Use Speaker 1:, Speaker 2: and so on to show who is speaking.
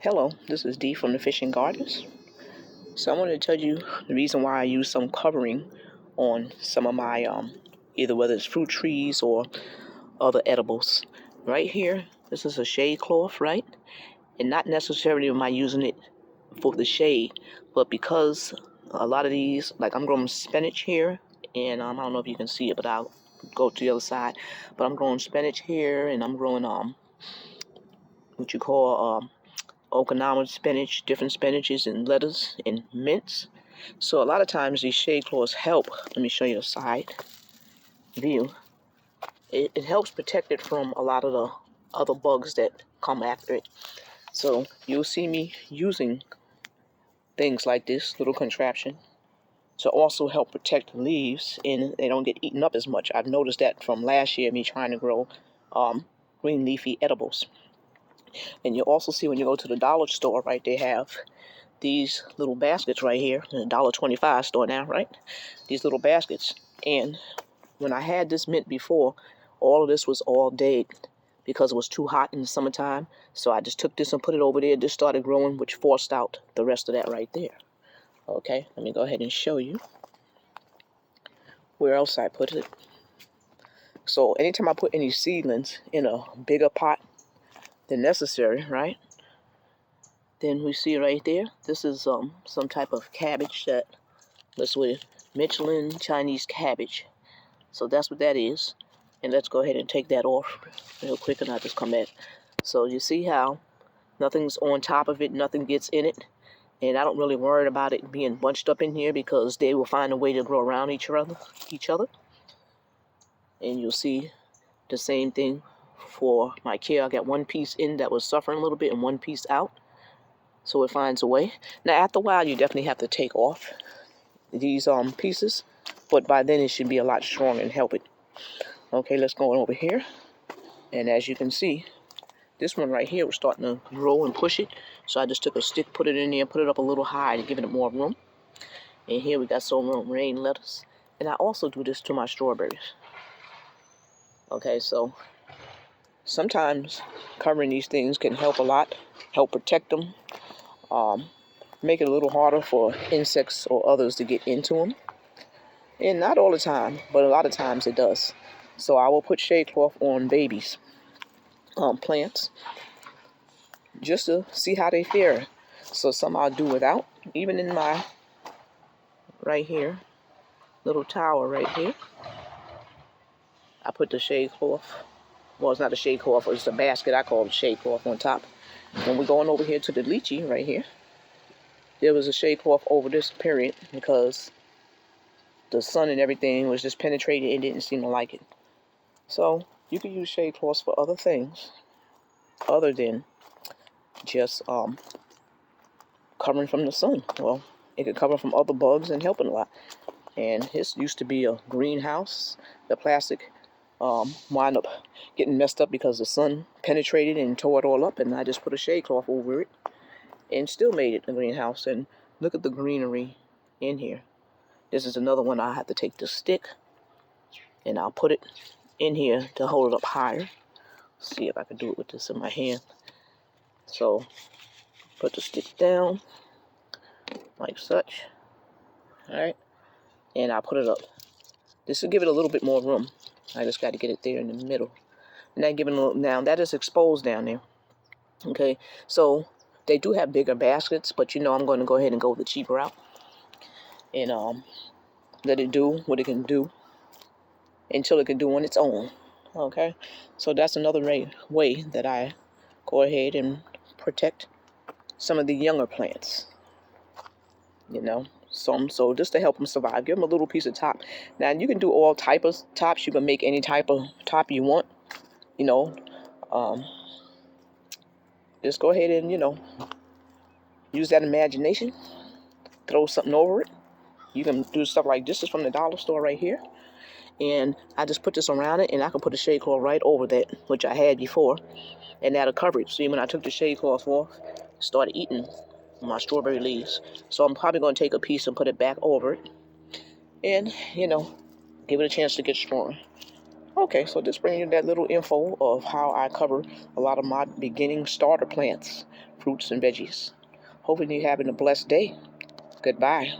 Speaker 1: Hello, this is Dee from the Fishing Gardens. So I wanted to tell you the reason why I use some covering on some of my either whether it's fruit trees or other edibles. Right here, this is a shade cloth, right? And not necessarily am I using it for the shade, but because a lot of these, like I'm growing spinach here, and I don't know if you can see it, but I'll go to the other side. But I'm growing spinach here, and I'm growing what you call Okinawa spinach, different spinaches and lettuce and mints. So a lot of times these shade cloths help. Let me show you a side view. It helps protect it from a lot of the other bugs that come after it. So you'll see me using things like this little contraption to also help protect the leaves and they don't get eaten up as much. I've noticed that from last year, me trying to grow green leafy edibles. And you'll also see when you go to the dollar store, right, they have these little baskets right here, in a $1.25 store now, right? These little baskets. And when I had this mint before, all of this was all dead because it was too hot in the summertime. So I just took this and put it over there. This started growing, which forced out the rest of that right there. Okay, let me go ahead and show you where else I put it. So anytime I put any seedlings in a bigger pot than necessary, right? Then we see right there, this is some type of cabbage that was with Michelin Chinese cabbage. So that's what that is. And let's go ahead and take that off real quick and I'll just come back. So you see how nothing's on top of it, nothing gets in it. And I don't really worry about it being bunched up in here because they will find a way to grow around each other. And you'll see the same thing for my kale. I got one piece in that was suffering a little bit and one piece out. So it finds a way. Now after a while you definitely have to take off these pieces, but by then it should be a lot stronger and help it. Okay, let's go on over here. And as you can see, this one right here was starting to grow and push it. So I just took a stick, put it in there, put it up a little high to give it more room. And here we got some rain lettuce. And I also do this to my strawberries. Okay, so sometimes covering these things can help a lot, help protect them, make it a little harder for insects or others to get into them. And not all the time, but a lot of times it does. So I will put shade cloth on babies, plants, just to see how they fare. So some I'll do without. Even in my, right here, little tower right here, I put the shade cloth. Well, it's not a shade cloth, it's a basket. I call it shade cloth on top. When we're going over here to the lychee right here, there was a shade cloth over this period because the sun and everything was just penetrating. It didn't seem to like it. So you can use shade cloths for other things other than just covering from the sun. Well, it could cover from other bugs and helping a lot. And this used to be a greenhouse. The plastic wound up getting messed up because the sun penetrated and tore it all up, and I just put a shade cloth over it and still made it a greenhouse. And look at the greenery in here. This is another one. I have to take the stick and I'll put it in here to hold it up higher. See if I can do it with this in my hand. So put the stick down like such. All right, and I'll put it up. This will give it a little bit more room. I just got to get it there in the middle. Now giving a little, now that is exposed down there. Okay, so they do have bigger baskets, but you know I'm going to go ahead and go the cheap route and let it do what it can do until it can do on its own. Okay, so that's another way that I go ahead and protect some of the younger plants. You know, so just to help them survive, give them a little piece of top. Now you can do all type of tops. You can make any type of top you want. You know, just go ahead and use that imagination. Throw something over it. You can do stuff like this is from the dollar store right here. And I just put this around it, and I can put the shade cloth right over that, which I had before, and that'll cover it. See, when I took the shade cloth off, it started eating my strawberry leaves. So I'm probably going to take a piece and put it back over it, and give it a chance to get strong. Okay, so just bringing you that little info of how I cover a lot of my beginning starter plants, fruits and veggies. Hoping you're having a blessed day. Goodbye.